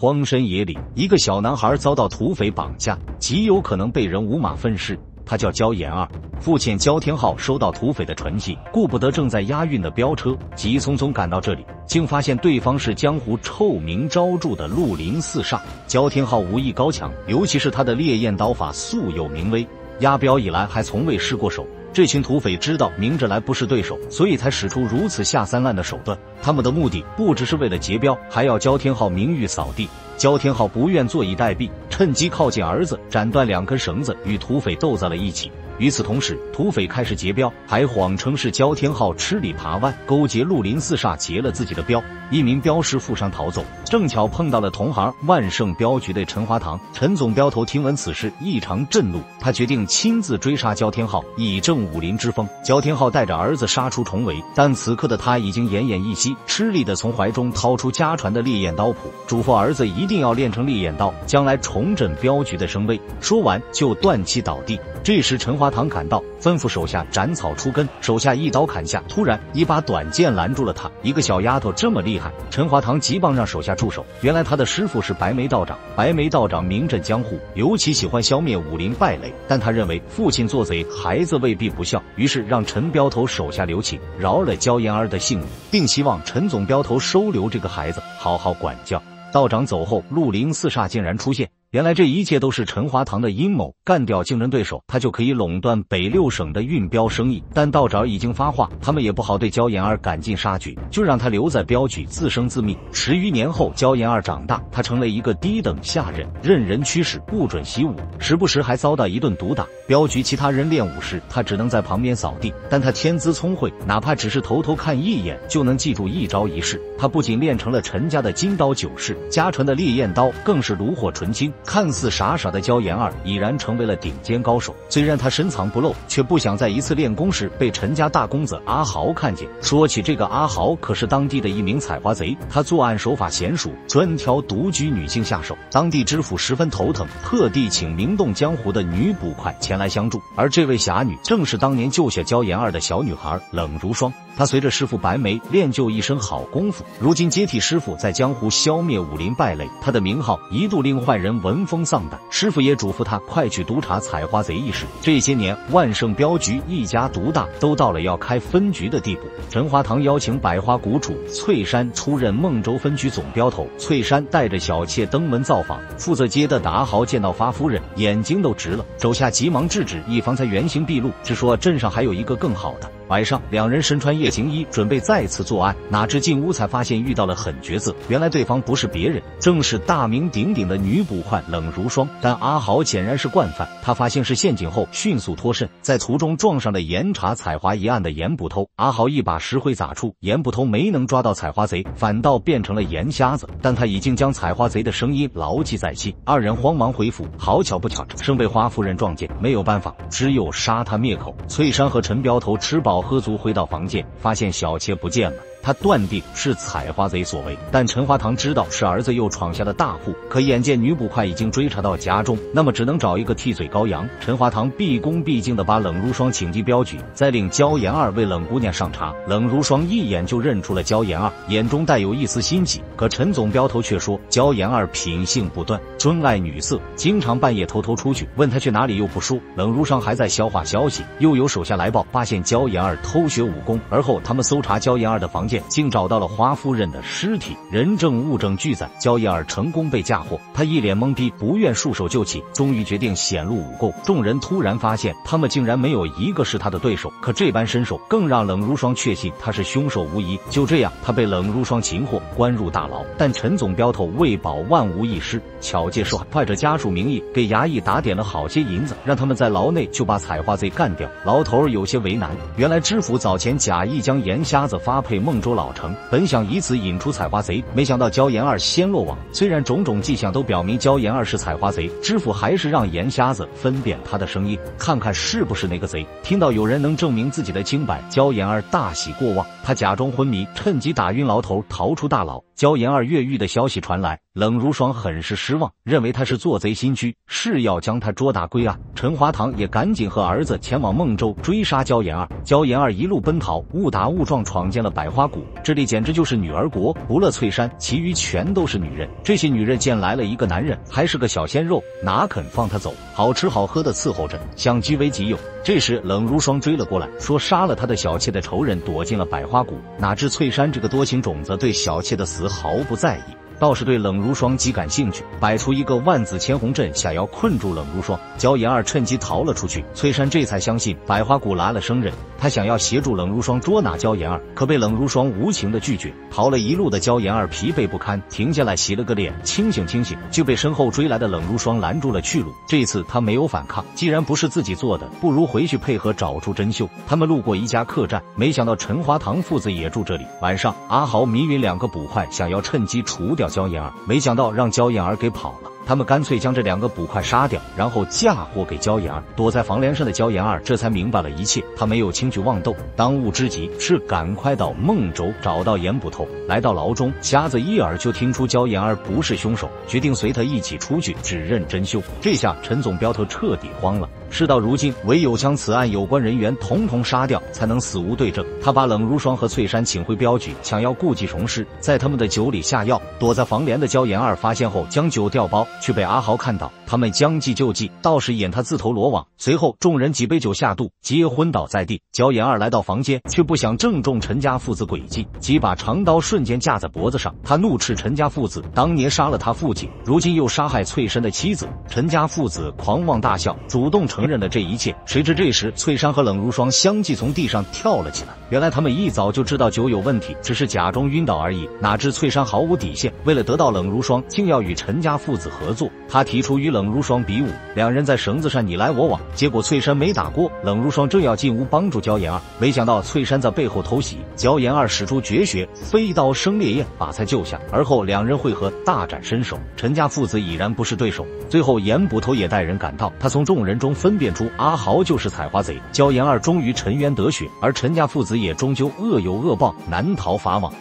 荒山野岭，一个小男孩遭到土匪绑架，极有可能被人五马分尸。他叫焦延二，父亲焦天浩收到土匪的传信，顾不得正在押运的飙车，急匆匆赶到这里，竟发现对方是江湖臭名昭著的绿林四煞。焦天浩武艺高强，尤其是他的烈焰刀法素有名威，押镖以来还从未失过手。这群土匪知道明着来不是对手，所以才使出如此下三滥的手段。他们的目的不只是为了劫镖，还要焦天浩名誉扫地。焦天浩不愿坐以待毙，趁机靠近儿子，斩断2根绳子，与土匪斗在了一起。与此同时，土匪开始劫镖，还谎称是焦天浩吃里扒外，勾结绿林四煞劫了自己的镖。一名镖师负伤逃走，正巧碰到了同行万盛镖局的陈华堂。陈总镖头听闻此事，异常震怒，他决定亲自追杀焦天浩，以正武林之风。焦天浩带着儿子杀出重围，但此刻的他已经奄奄一息，吃力地从怀中掏出家传的烈焰刀谱，嘱咐儿子一定要练成烈焰刀，将来重振镖局的声威。说完就断气倒地。这时陈华堂赶到，吩咐手下斩草除根，手下一刀砍下，突然一把短剑拦住了他。一个小丫头这么厉害，陈华堂急忙让手下住手。原来他的师傅是白眉道长，白眉道长名震江湖，尤其喜欢消灭武林败类，但他认为父亲做贼，孩子未必不孝，于是让陈镖头手下留情，饶了焦延二的性命，并希望陈总镖头收留这个孩子，好好管教。道长走后，绿林四煞竟然出现。原来这一切都是陈华堂的阴谋，干掉竞争对手，他就可以垄断北6省的运镖生意。但道长已经发话，他们也不好对焦延二赶尽杀绝，就让他留在镖局自生自灭。10余年后，焦延二长大，他成了一个低等下人，任人驱使，不准习武，时不时还遭到一顿毒打。镖局其他人练武时，他只能在旁边扫地，但他天资聪慧，哪怕只是偷偷看一眼，就能记住一招一式。他不仅练成了陈家的金刀9式，家传的烈焰刀更是炉火纯青。看似傻傻的焦延二已然成为了顶尖高手，虽然他深藏不露，却不想在一次练功时被陈家大公子阿豪看见。说起这个阿豪，可是当地的一名采花贼，他作案手法娴熟，专挑独居女性下手。当地知府十分头疼，特地请名动江湖的女捕快前来相助，而这位侠女正是当年救下焦延二的小女孩冷如霜。她随着师傅白眉练就一身好功夫，如今接替师傅在江湖消灭武林败类，她的名号一度令坏人闻风丧胆。师傅也嘱咐他快去督察采花贼一事。这些年，万盛镖局一家独大，都到了要开分局的地步。陈华堂邀请百花谷主翠山出任孟州分局总镖头，翠山带着小妾登门造访，负责接的阿豪见到发夫人，眼睛都直了，手下急忙制止，以防他原形毕露，只说镇上还有一个更好的。晚上，两人身穿夜行衣，准备再次作案，哪知进屋才发现遇到了狠角色。原来对方不是别人，正是大名鼎鼎的女捕快冷如霜。但阿豪显然是惯犯，他发现是陷阱后迅速脱身，在途中撞上了严查采花一案的严捕头。阿豪一把石灰砸出，严捕头没能抓到采花贼，反倒变成了严瞎子，但他已经将采花贼的声音牢记在心。二人慌忙回府，好巧不巧，生被花夫人撞见，没有办法，只有杀他灭口。翠山和陈镖头吃饱喝足回到房间，发现小妾不见了。他断定是采花贼所为，但陈华堂知道是儿子又闯下了大祸，可眼见女捕快已经追查到家中，那么只能找一个替罪羔羊。陈华堂毕恭毕敬地把冷如霜请进镖局，再令焦延二为冷姑娘上茶。冷如霜一眼就认出了焦延二，眼中带有一丝欣喜。可陈总镖头却说焦延二品性不端，专爱女色，经常半夜偷偷出去，问他去哪里又不说。冷如霜还在消化消息，又有手下来报，发现焦延二偷学武功。而后他们搜查焦延二的房间，竟找到了花夫人的尸体，人证物证俱在，焦延二成功被嫁祸。他一脸懵逼，不愿束手就擒，终于决定显露武功。众人突然发现，他们竟然没有一个是他的对手。可这般身手，更让冷如霜确信他是凶手无疑。就这样，他被冷如霜擒获，关入大牢。但陈总镖头为保万无一失，巧借受害者家属名义，给衙役打点了好些银子，让他们在牢内就把采花贼干掉。牢头有些为难，原来知府早前假意将严瞎子发配孟州老城，本想以此引出采花贼，没想到焦延二先落网。虽然种种迹象都表明焦延二是采花贼，知府还是让严瞎子分辨他的声音，看看是不是那个贼。听到有人能证明自己的清白，焦延二大喜过望，他假装昏迷，趁机打晕牢头，逃出大牢。焦延二越狱的消息传来，冷如霜很是失望，认为他是做贼心虚，是要将他捉拿归案。陈华堂也赶紧和儿子前往孟州追杀焦延二。焦延二一路奔逃，误打误撞闯进了百花谷，这里简直就是女儿国，除了翠珊，其余全都是女人。这些女人见来了一个男人，还是个小鲜肉，哪肯放他走，好吃好喝的伺候着，想据为己有。这时冷如霜追了过来，说杀了他的小妾的仇人躲进了百花谷。哪知翠珊这个多情种子对小妾的死毫不在意，倒是对冷如霜极感兴趣，摆出一个万紫千红阵，想要困住冷如霜。焦延二趁机逃了出去，翠珊这才相信百花谷来了生人，他想要协助冷如霜捉拿焦延二，可被冷如霜无情的拒绝。逃了一路的焦延二疲惫不堪，停下来洗了个脸，清醒清醒，就被身后追来的冷如霜拦住了去路。这次他没有反抗，既然不是自己做的，不如回去配合找出真秀。他们路过一家客栈，没想到陈华堂父子也住这里。晚上，阿豪、迷云两个捕快想要趁机除掉焦延二，没想到让焦延二给跑了。他们干脆将这两个捕快杀掉，然后嫁祸给焦延二。躲在房檐上的焦延二这才明白了一切，他没有轻举妄动，当务之急是赶快到孟州找到严捕头。来到牢中，瞎子一耳就听出焦延二不是凶手，决定随他一起出去指认真秀。这下陈总镖头彻底慌了。事到如今，唯有将此案有关人员统统杀掉，才能死无对证。他把冷如霜和翠珊请回镖局，想要故技重施，在他们的酒里下药。躲在房帘的焦延二发现后，将酒调包，却被阿豪看到。他们将计就计，道士引他自投罗网。随后，众人几杯酒下肚，皆昏倒在地。焦延二来到房间，却不想正中陈家父子诡计，几把长刀瞬间架在脖子上。他怒斥陈家父子当年杀了他父亲，如今又杀害翠珊的妻子。陈家父子狂妄大笑，主动承认了这一切。谁知这时翠珊和冷如霜相继从地上跳了起来。原来他们一早就知道酒有问题，只是假装晕倒而已。哪知翠珊毫无底线，为了得到冷如霜，竟要与陈家父子合作。他提出与冷如霜比武，两人在绳子上你来我往，结果翠珊没打过，冷如霜正要进屋帮助焦延二，没想到翠珊在背后偷袭，焦延二使出绝学飞刀生烈焰，把他救下。而后两人会合，大展身手，陈家父子已然不是对手。最后严捕头也带人赶到，他从众人中分辨出阿豪就是采花贼，焦延二终于沉冤得雪，而陈家父子也终究恶有恶报，难逃法网。